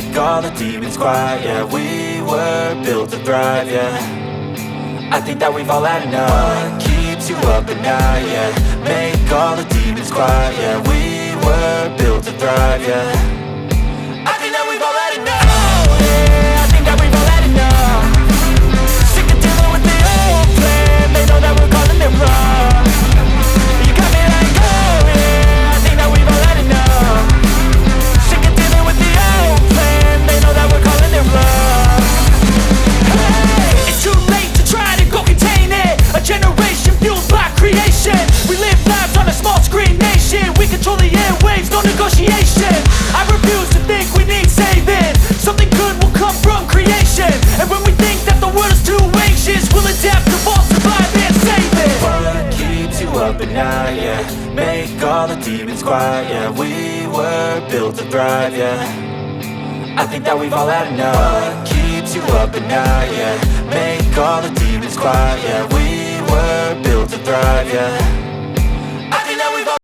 make all the demons quiet. Yeah, we were built to thrive, yeah. I think that we've all had enough. What keeps you up at night, yeah. Make all the demons quiet, yeah. We were built to thrive, yeah. I think that we've all had enough. Oh yeah, I think that we've all had enough. Sick of dealing with the old plan. They know that we're calling it wrong. You got me like, oh yeah, I think that we've all had enough. Sick of dealing with the old plan. They know that we're calling it wrong. Hey, it's too late to try to go contain it. A generation fueled by creation. We live lives on a small screen nation. We control the airwaves, no negotiation. I refuse to think we need saving. Something good will come from creation. And when we think that the world is too anxious, we'll adapt, evolve, survive and save it. What keeps you up at night, yeah. Make all the demons quiet, yeah. We were built to thrive, yeah. I think that we've all had enough. What keeps you up at night, yeah. Make all the demons quiet, yeah. We were built to thrive, yeah.